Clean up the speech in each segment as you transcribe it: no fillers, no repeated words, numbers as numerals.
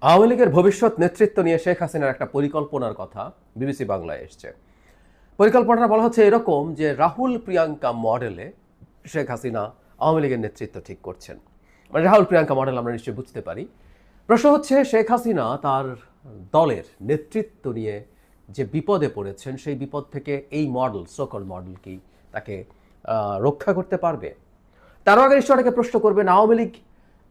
আওয়ামী লীগের ভবিষ্যৎ নেতৃত্ব নিয়ে শেখ হাসিনার একটা পরিকল্পনার কথা বিবিসি বাংলায় এসছে। পরিকল্পনাটা বলা হচ্ছে এরকম যে রাহুল প্রিয়াঙ্কা মডেলে শেখ হাসিনা আওয়ামী লীগের নেতৃত্ব ঠিক করছেন। মানে রাহুল প্রিয়াঙ্কা মডেল আমরা নিশ্চয়ই বুঝতে পারি। প্রশ্ন হচ্ছে শেখ হাসিনা তার দলের নেতৃত্ব নিয়ে যে বিপদে পড়েছেন সেই বিপদ থেকে এই মডেল সোকল মডেল কি তাকে রক্ষা করতে পারবে? তারও আগে নিশ্চয় অনেকে প্রশ্ন করবেন আওয়ামী লীগ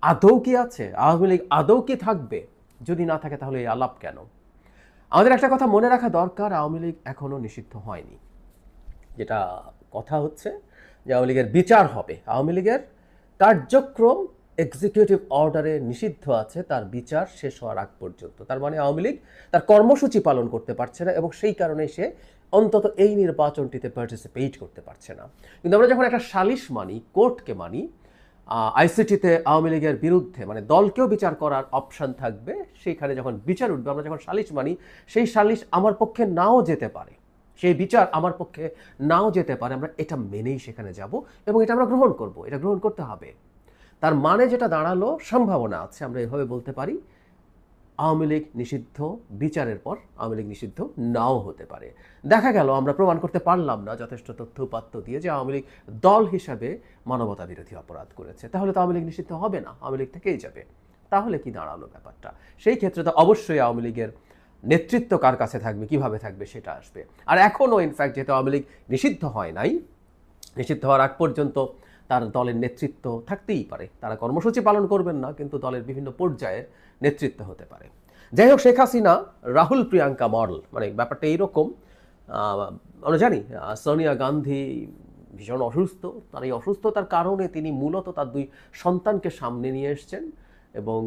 আদৌ কি আছে, আওয়ামী লীগ আদৌ কি থাকবে? যদি না থাকে তাহলে এই আলাপ কেন? আমাদের একটা কথা মনে রাখা দরকার, আওয়ামী লীগ এখনো নিষিদ্ধ হয়নি। যেটা কথা হচ্ছে যে আওয়ামী লীগের বিচার হবে, আওয়ামী লীগের কার্যক্রম এক্সিকিউটিভ অর্ডারে নিষিদ্ধ আছে, তার বিচার শেষ হওয়ার আগ পর্যন্ত। তার মানে আওয়ামী লীগ তার কর্মসূচি পালন করতে পারছে না এবং সেই কারণে সে অন্তত এই নির্বাচনটিতে পার্টিসিপেট করতে পারছে না। কিন্তু আমরা যখন একটা সালিশ মানি, কোর্টকে মানি, আইসিটিতে আওয়ামী লীগের বিরুদ্ধে মানে দলকেও বিচার করার অপশান থাকবে। সেইখানে যখন বিচার উঠবে, আমরা যখন সালিশ মানি, সেই সালিশ আমার পক্ষে নাও যেতে পারে, সেই বিচার আমার পক্ষে নাও যেতে পারে, আমরা এটা মেনেই সেখানে যাব এবং এটা আমরা গ্রহণ করব, এটা গ্রহণ করতে হবে। তার মানে যেটা দাঁড়ালো, সম্ভাবনা আছে আমরা এভাবে বলতে পারি আওয়ামী লীগ নিষিদ্ধ, বিচারের পর আওয়ামী লীগ নিষিদ্ধ নাও হতে পারে। দেখা গেল আমরা প্রমাণ করতে পারলাম না যথেষ্ট তথ্য উপাত্ত দিয়ে যে আওয়ামী লীগ দল হিসাবে মানবতা বিরোধী অপরাধ করেছে, তাহলে তো আওয়ামী লীগ নিষিদ্ধ হবে না, আওয়ামী লীগ থেকেই যাবে। তাহলে কি দাঁড়ালো ব্যাপারটা? সেই ক্ষেত্রে তো অবশ্যই আওয়ামী লীগের নেতৃত্ব কার কাছে থাকবে, কিভাবে থাকবে সেটা আসবে। আর এখনও ইনফ্যাক্ট যেহেতু আওয়ামী লীগ নিষিদ্ধ হয় নাই, নিষিদ্ধ হওয়ার আগ পর্যন্ত তার দলের নেতৃত্ব থাকতেই পারে। তারা কর্মসূচি পালন করবেন না, কিন্তু দলের বিভিন্ন পর্যায়ের নেতৃত্ব হতে পারে। যাই হোক, শেখ হাসিনা রাহুল প্রিয়াঙ্কা মডেল, মানে ব্যাপারটা এইরকম। আমরা জানি সোনিয়া গান্ধী ভীষণ অসুস্থ। তার এই অসুস্থতার কারণে তিনি মূলত তার দুই সন্তানকে সামনে নিয়ে এসছেন এবং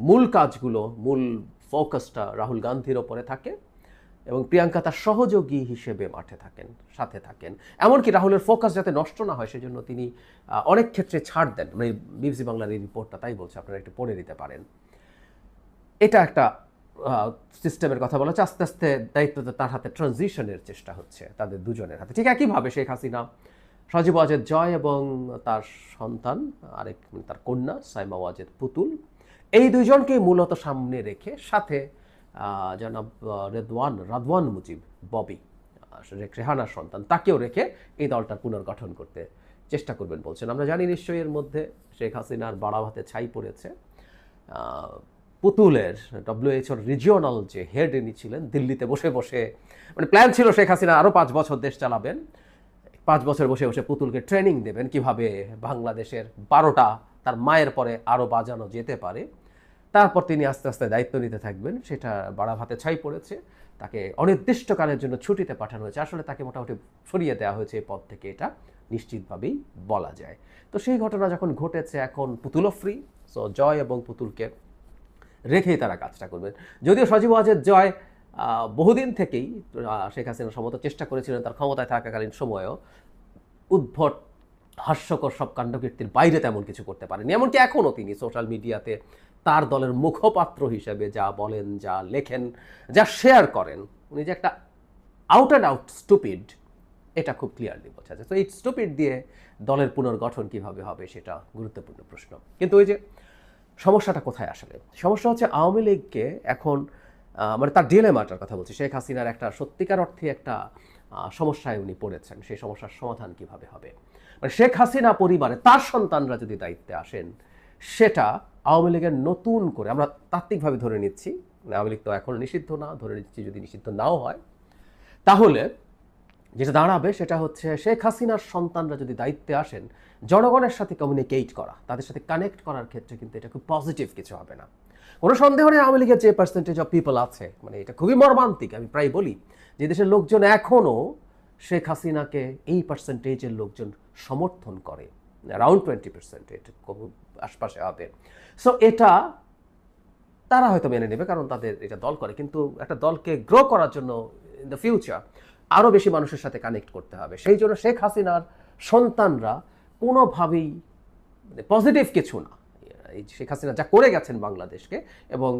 মূল কাজগুলো, মূল ফোকাসটা রাহুল গান্ধীর ওপরে থাকে এবং প্রিয়াঙ্কা তার সহযোগী হিসেবে মাঠে থাকেন, সাথে থাকেন। এমনকি রাহুলের ফোকাস যাতে নষ্ট না হয় সেজন্য তিনি অনেক ক্ষেত্রে ছাড় দেন। মানে বিবিসি বাংলার এই রিপোর্টটা তাই বলছে, আপনারা একটু পড়ে নিতে পারেন। এটা একটা সিস্টেমের কথা বলা হচ্ছে। আস্তে আস্তে দায়িত্বটা তার হাতে ট্রানজিশনের চেষ্টা হচ্ছে তাদের দুজনের হাতে। ঠিক একইভাবে শেখ হাসিনা সজীব ওয়াজেদ জয় এবং তার সন্তান, আরেক তার কন্যা সাইমা ওয়াজেদ পুতুল, এই দুইজনকেই মূলত সামনে রেখে, সাথে জনাব রাদওয়ান মুজিব ববি, রেহানার সন্তান, তাকেও রেখে এই দলটার পুনর্গঠন করতে চেষ্টা করবেন বলছেন। আমরা জানি নিশ্চয়ই এর মধ্যে শেখ হাসিনার বাড়া ভাতে ছাই পড়েছে। পুতুলের ডব্লিউএইচওর রিজিওনাল যে হেড ইনি ছিলেন, দিল্লিতে বসে বসে, মানে প্ল্যান ছিল শেখ হাসিনা আরও 5 বছর দেশ চালাবেন, 5 বছর বসে বসে পুতুলকে ট্রেনিং দেবেন কিভাবে বাংলাদেশের 12টা তার মায়ের পরে আরও বাজানো যেতে পারে। তারপর তিনি আস্তে আস্তে দায়িত্ব নিতে থাকবেন। সেটা বাড়া ভাতে ছাই পড়েছে। তাকে অনির্দিষ্টকালের জন্য ছুটিতে পাঠানো হয়েছে। আসলে তাকে মোটামুটি সরিয়ে দেওয়া হয়েছে এই পদ থেকে, এটা নিশ্চিতভাবেই বলা যায়। তো সেই ঘটনা যখন ঘটেছে, এখন পুতুলও ফ্রি। সো জয় এবং পুতুলকে রেখেই তারা কাজটা করবেন। যদিও সজীব ওয়াজেদ জয় বহুদিন থেকেই শেখ হাসিনার সমর্থন চেষ্টা করেছিলেন তার ক্ষমতায় থাকাকালীন সময়েও, উদ্ভট হাস্যকর সব কাণ্ডকীর্তির বাইরে তেমন কিছু করতে পারেনি। এমনকি এখনও তিনি সোশ্যাল মিডিয়াতে তার দলের মুখপাত্র হিসেবে যা বলেন, যা লেখেন, যা শেয়ার করেন, উনি যে একটা আউট অ্যান্ড আউট স্টুপিড, এটা খুব ক্লিয়ারলি বোঝা যায়। তো এই স্টুপিড দিয়ে দলের পুনর্গঠন কিভাবে হবে সেটা গুরুত্বপূর্ণ প্রশ্ন। কিন্তু ওই যে সমস্যাটা কোথায় আসলে? সমস্যা হচ্ছে আওয়ামী লীগকে এখন মানে তার ডিলেমাটার কথা বলছি, শেখ হাসিনার একটা সত্যিকার অর্থে একটা সমস্যায় উনি পড়েছেন। সেই সমস্যার সমাধান কিভাবে হবে? মানে শেখ হাসিনা পরিবারে তার সন্তানরা যদি দায়িত্বে আসেন, সেটা আওয়ামী লীগের নতুন করে, আমরা তাত্ত্বিকভাবে ধরে নিচ্ছি, আওয়ামী লীগ তো এখন নিষিদ্ধ না, ধরে নিচ্ছি যদি নিষিদ্ধ নাও হয়, তাহলে যেটা দাঁড়াবে সেটা হচ্ছে শেখ হাসিনার সন্তানরা যদি দায়িত্বে আসেন, জনগণের সাথে কমিউনিকেট করা, তাদের সাথে কানেক্ট করার ক্ষেত্রে কিন্তু এটা খুব পজিটিভ কিছু হবে না। কোনো সন্দেহ নেই আওয়ামী লীগের যে পার্সেন্টেজ অফ পিপল আছে, মানে এটা খুবই মর্মান্তিক। আমি প্রায় বলি যে দেশের লোকজন এখনও শেখ হাসিনাকে এই পার্সেন্টেজের লোকজন সমর্থন করে, অ্যারাউন্ড 20%, এটা খুব আশপাশে হবে। সো এটা তারা হয়তো মেনে নেবে, কারণ তাদের এটা দল করে। কিন্তু একটা দলকে গ্রো করার জন্য ইন দ্য ফিউচার আরও বেশি মানুষের সাথে কানেক্ট করতে হবে। সেই জন্য শেখ হাসিনার সন্তানরা কোনোভাবেই মানে পজিটিভ কিছু না। এই শেখ হাসিনা যা করে গেছেন বাংলাদেশকে, এবং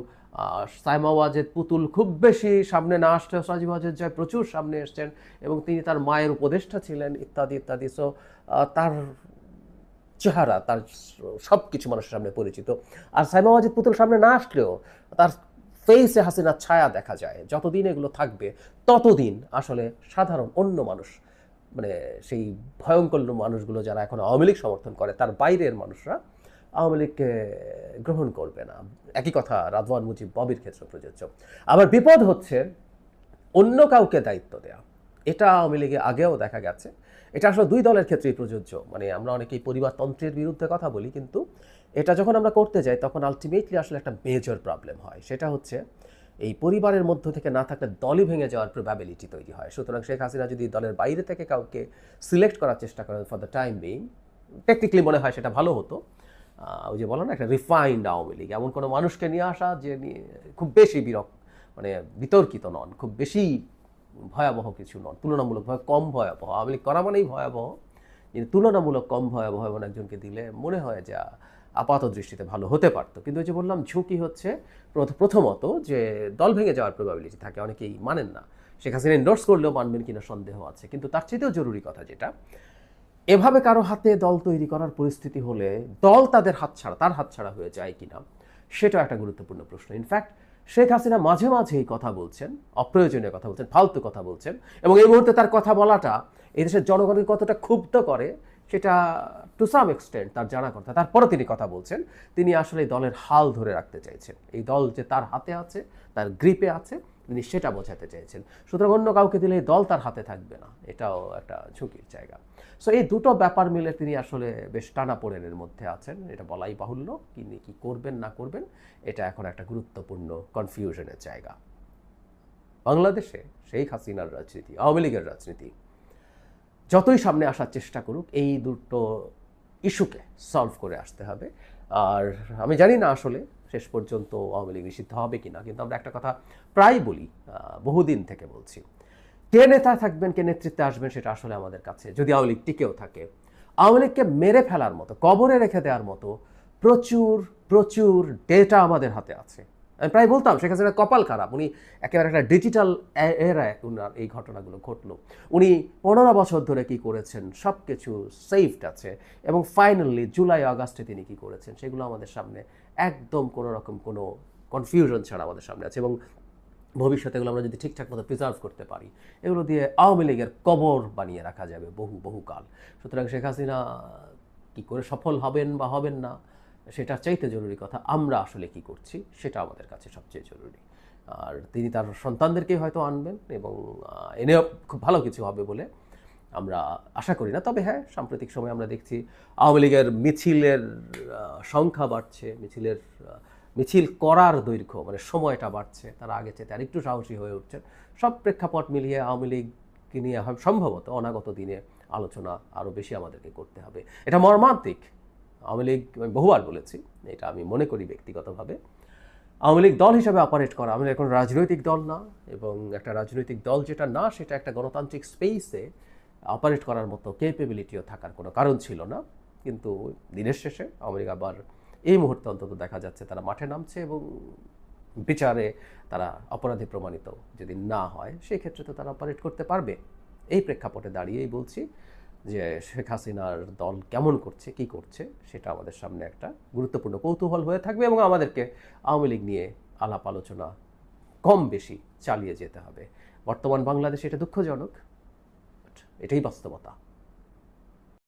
সাইমা ওয়াজেদ পুতুল খুব বেশি সামনে না আসলেও সজীব ওয়াজেদ জয় প্রচুর সামনে এসছেন এবং তিনি তার মায়ের উপদেষ্টা ছিলেন, ইত্যাদি ইত্যাদি। সো তার চেহারা, তার সব কিছু মানুষের সামনে পরিচিত। আর সাইমা ওয়াজিদ পুতুল সামনে না আসলেও তার ফেসে হাসিনার ছায়া দেখা যায়। যতদিন এগুলো থাকবে ততদিন আসলে সাধারণ অন্য মানুষ, মানে সেই ভয়ঙ্কর মানুষগুলো যারা এখন আওয়ামী লীগ সমর্থন করে, তার বাইরের মানুষরা আওয়ামী লীগকে গ্রহণ করবে না। একই কথা রাদওয়ান মুজিব ববির ক্ষেত্রে প্রযোজ্য। আবার বিপদ হচ্ছে অন্য কাউকে দায়িত্ব দেয়া। এটা আওয়ামী লীগে আগেও দেখা গেছে। এটা আসলে দুই দলের ক্ষেত্রেই প্রযোজ্য। মানে আমরা অনেকেই পরিবারতন্ত্রের বিরুদ্ধে কথা বলি, কিন্তু এটা যখন আমরা করতে যাই তখন আলটিমেটলি আসলে একটা মেজর প্রবলেম হয়। সেটা হচ্ছে এই পরিবারের মধ্য থেকে না থাকলে দলই ভেঙে যাওয়ার প্রবাবিলিটি তৈরি হয়। সুতরাং শেখ হাসিনা যদি দলের বাইরে থেকে কাউকে সিলেক্ট করার চেষ্টা করেন for the time being, technically মনে হয় সেটা ভালো হতো। ওই যে বলো না, একটা রিফাইন্ড আওয়ামী লীগ, এমন কোনো মানুষকে নিয়ে আসা যে খুব বেশি মানে বিতর্কিত নন, খুব বেশি ভয়াবহ কিছু নন, তুলনামূলকভাবে কম ভয়াবহ। আওয়ামী লীগ করা মানেই ভয়াবহ, কিন্তু তুলনামূলক কম ভয়াবহ এমন একজনকে দিলে মনে হয় যা আপাত দৃষ্টিতে ভালো হতে পারতো। কিন্তু ওই যে বললাম, ঝুঁকি হচ্ছে প্রথমত যে দল ভেঙে যাওয়ার প্রবাবিলিটি থাকে, অনেকেই মানেন না। শেখ হাসিনা এন্ডোর্স করলেও মানবেন কিনা সন্দেহ আছে। কিন্তু তার চেয়েতেও জরুরি কথা যেটা, এভাবে কারো হাতে দল তৈরি করার পরিস্থিতি হলে দল তাদের হাতছাড়া, তার হাতছাড়া হয়ে যায় কিনা, সেটাও একটা গুরুত্বপূর্ণ প্রশ্ন। ইনফ্যাক্ট শেখ হাসিনা মাঝে মাঝে এই কথা বলছেন, অপ্রয়োজনীয় কথা বলছেন, ফালতু কথা বলছেন, এবং এই মুহূর্তে তার কথা বলাটা এই দেশের জনগণকে কতটা ক্ষুব্ধ করে সেটা টু সাম এক্সটেন্ট তার জানা কথা। তারপরে তিনি কথা বলছেন, তিনি আসলে এই দলের হাল ধরে রাখতে চাইছেন, এই দল যে তার হাতে আছে, তার গ্রিপে আছে, তিনি সেটা বোঝাতে চাইছেন। সুতরাং অন্য কাউকে দিলে এই দল তার হাতে থাকবে না, এটাও একটা ঝুঁকির জায়গা। সো এই দুটো ব্যাপার মিলে তিনি আসলে বেশ টানাপোড়েনের মধ্যে আছেন, এটা বলাই বাহুল্য। তিনি কি করবেন না করবেন, এটা এখন একটা গুরুত্বপূর্ণ কনফিউশনের জায়গা। বাংলাদেশে শেখ হাসিনার রাজনীতি, আওয়ামী লীগের রাজনীতি যতই সামনে আসার চেষ্টা করুক, এই দুটো ইস্যুকে সলভ করে আসতে হবে। আর আমি জানি না আসলে শেষ পর্যন্ত আওয়ামী লীগ নিষিদ্ধ হবে কিনা, কিন্তু আমরা একটা কথা প্রায় বলি, বহুদিন থেকে বলছি, কে নেতা থাকবেন, কে নেতৃত্বে আসবেন, সেটা আসলে আমাদের কাছে, যদি আওয়ামী লীগ টিকেও থাকে, আওয়ামী লীগকে মেরে ফেলার মতো, কবরে রেখে দেওয়ার মতো প্রচুর প্রচুর ডেটা আমাদের হাতে আছে। আমি প্রায় বলতাম শেখ হাসিনা কপাল খারাপ, উনি একেবারে একটা ডিজিটাল এরায় উনার এই ঘটনাগুলো ঘটলো। উনি 15 বছর ধরে কি করেছেন সব কিছু সেভড আছে, এবং ফাইনালি জুলাই আগস্টে তিনি কি করেছেন সেগুলো আমাদের সামনে একদম কোনো রকম কোনো কনফিউশন ছাড়া আমাদের সামনে আছে। এবং ভবিষ্যতে এগুলো আমরা যদি ঠিকঠাক মতো প্রিজার্ভ করতে পারি, এগুলো দিয়ে আওয়ামী লীগের কবর বানিয়ে রাখা যাবে বহুকাল। সুতরাং শেখ হাসিনা কী করে সফল হবেন বা হবেন না, সেটার চাইতে জরুরি কথা আমরা আসলে কি করছি, সেটা আমাদের কাছে সবচেয়ে জরুরি। আর তিনি তার সন্তানদেরকেই হয়তো আনবেন, এবং এনেও খুব ভালো কিছু হবে বলে আমরা আশা করি না। তবে হ্যাঁ, সাম্প্রতিক সময় আমরা দেখছি আওয়ামী লীগের মিছিলের সংখ্যা বাড়ছে, মিছিল করার দৈর্ঘ্য মানে সময়টা বাড়ছে, তারা আগে চেয়ে আরেকটু সাহসী হয়ে উঠছেন। সব প্রেক্ষাপট মিলিয়ে আওয়ামী লীগকে নিয়ে সম্ভবত অনাগত দিনে আলোচনা আরও বেশি আমাদেরকে করতে হবে। এটা মর্মান্তিক। আওয়ামী লীগ, আমি বহুবার বলেছি, এটা আমি মনে করি ব্যক্তিগতভাবে, আওয়ামী লীগ দল হিসাবে অপারেট করা, আওয়ামী লীগ এখন রাজনৈতিক দল না, এবং একটা রাজনৈতিক দল যেটা না, সেটা একটা গণতান্ত্রিক স্পেসে অপারেট করার মতো ক্যাপেবিলিটিও থাকার কোনো কারণ ছিল না। কিন্তু দিনের শেষে আওয়ামী লীগ আবার এই মুহূর্তে অন্তত দেখা যাচ্ছে তারা মাঠে নামছে, এবং বিচারে তারা অপরাধী প্রমাণিত যদি না হয়, সেই ক্ষেত্রে তো তারা অপারেট করতে পারবে। এই প্রেক্ষাপটে দাঁড়িয়েই বলছি যে শেখ হাসিনার দল কেমন করছে, কি করছে, সেটা আমাদের সামনে একটা গুরুত্বপূর্ণ কৌতূহল হয়ে থাকবে, এবং আমাদেরকে আওয়ামী লীগ নিয়ে আলাপ আলোচনা কম বেশি চালিয়ে যেতে হবে। বর্তমান বাংলাদেশে এটা দুঃখজনক, এটাই বাস্তবতা।